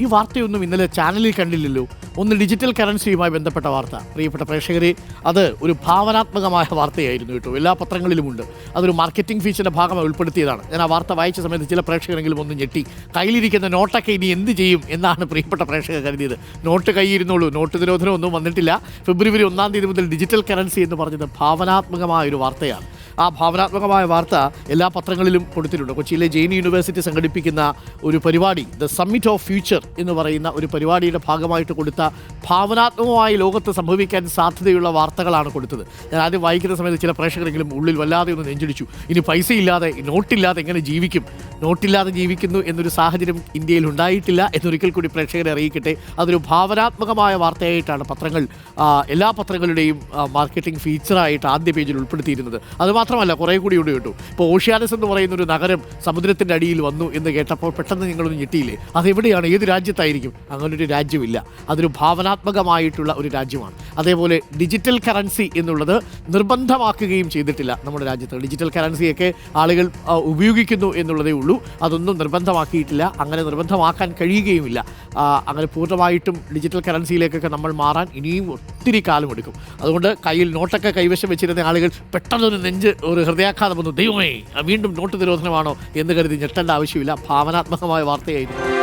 ഈ വാർത്തയൊന്നും ഇന്നലെ ചാനലിൽ കണ്ടില്ലല്ലോ. ഒന്ന് ഡിജിറ്റൽ കറൻസിയുമായി ബന്ധപ്പെട്ട വാർത്ത. പ്രിയപ്പെട്ട പ്രേക്ഷകരെ, അത് ഒരു ഭാവനാത്മകമായ വാർത്തയായിരുന്നു കേട്ടോ. എല്ലാ പത്രങ്ങളിലുമുണ്ട്. അതൊരു മാർക്കറ്റിംഗ് ഫീച്ചറിൻ്റെ ഭാഗമായി ഉൾപ്പെടുത്തിയതാണ്. ഞാൻ ആ വാർത്ത വായിച്ച സമയത്ത് ചില പ്രേക്ഷകരെങ്കിലും ഒന്ന് ഞെട്ടി. കയ്യിലിരിക്കുന്ന നോട്ടൊക്കെ ഇനി എന്ത് ചെയ്യും എന്നാണ് പ്രിയപ്പെട്ട പ്രേക്ഷകർ കരുതിയത്. നോട്ട് കയ്യിരുന്നുള്ളൂ, നോട്ട് നിരോധനം ഒന്നും വന്നിട്ടില്ല. ഫെബ്രുവരി 1-ാം തീയതി മുതൽ ഡിജിറ്റൽ കറൻസി എന്ന് പറഞ്ഞത് ഭാവനാത്മകമായൊരു വാർത്തയാണ്. ആ ഭാവനാത്മകമായ വാർത്ത എല്ലാ പത്രങ്ങളിലും കൊടുത്തിട്ടുണ്ട്. കൊച്ചിയിലെ ജെയിൻ യൂണിവേഴ്സിറ്റി സംഘടിപ്പിക്കുന്ന ഒരു പരിപാടി, ദ സമ്മിറ്റ് ഓഫ് ഫ്യൂച്ചർ എന്ന് പറയുന്ന ഒരു പരിപാടിയുടെ ഭാഗമായിട്ട് കൊടുത്ത ഭാവനാത്മകമായി ലോകത്ത് സംഭവിക്കാൻ സാധ്യതയുള്ള വാർത്തകളാണ് കൊടുത്തത്. ഞാൻ ആദ്യം വായിക്കുന്ന സമയത്ത് ചില പ്രേക്ഷകരെങ്കിലും ഉള്ളിൽ വല്ലാതെ ഒന്ന് നെഞ്ചിടിച്ചു. ഇനി പൈസയില്ലാതെ, നോട്ടില്ലാതെ എങ്ങനെ ജീവിക്കും? നോട്ടില്ലാതെ ജീവിക്കുന്നു എന്നൊരു സാഹചര്യം ഇന്ത്യയിൽ ഉണ്ടായിട്ടില്ല എന്നൊരിക്കൽ കൂടി പ്രേക്ഷകരെ അറിയിക്കട്ടെ. അതൊരു ഭാവനാത്മകമായ വാർത്തയായിട്ടാണ് പത്രങ്ങൾ, എല്ലാ പത്രങ്ങളുടെയും മാർക്കറ്റിംഗ് ഫീച്ചറായിട്ട് ആദ്യ പേജിൽ ഉൾപ്പെടുത്തിയിരുന്നത്. അതുമാത്രമല്ല, കുറേ കൂടി ഉണ്ട് കേട്ടു. ഇപ്പോൾ ഓഷ്യാനസ് എന്ന് പറയുന്ന ഒരു നഗരം സമുദ്രത്തിൻ്റെ അടിയിൽ വന്നു എന്ന് കേട്ടപ്പോൾ പെട്ടെന്ന് നിങ്ങളൊന്ന് ഞെട്ടിയില്ലേ? അതെവിടെയാണ്? ഏത് രാജ്യത്തായിരിക്കും? അങ്ങനൊരു രാജ്യമില്ല. അതൊരു ഭാവനാത്മകമായിട്ടുള്ള ഒരു രാജ്യമാണ്. അതേപോലെ ഡിജിറ്റൽ കറൻസി എന്നുള്ളത് നിർബന്ധമാക്കുകയും ചെയ്തിട്ടില്ല നമ്മുടെ രാജ്യത്ത്. ഡിജിറ്റൽ കറൻസിയൊക്കെ ആളുകൾ ഉപയോഗിക്കുന്നു എന്നുള്ളതേ ഉള്ളൂ. അതൊന്നും നിർബന്ധമാക്കിയിട്ടില്ല. അങ്ങനെ നിർബന്ധമാക്കാൻ കഴിയുകയുമില്ല. അങ്ങനെ പൂർണ്ണമായിട്ടും ഡിജിറ്റൽ കറൻസിയിലേക്കൊക്കെ നമ്മൾ മാറാൻ ഇനിയും ഒത്തിരി കാലമെടുക്കും. അതുകൊണ്ട് കയ്യിൽ നോട്ടൊക്കെ കൈവശം വെച്ചിരുന്ന ആളുകൾ പെട്ടെന്നൊരു ഒരു ഹൃദയാഘാതം വന്നു, ദൈവമേ വീണ്ടും നോട്ട് നിരോധനമാണോ എന്ന് കരുതി ഞെട്ടേണ്ട ആവശ്യമില്ല. ഭാവനാത്മകമായ വാർത്തയായിരുന്നു.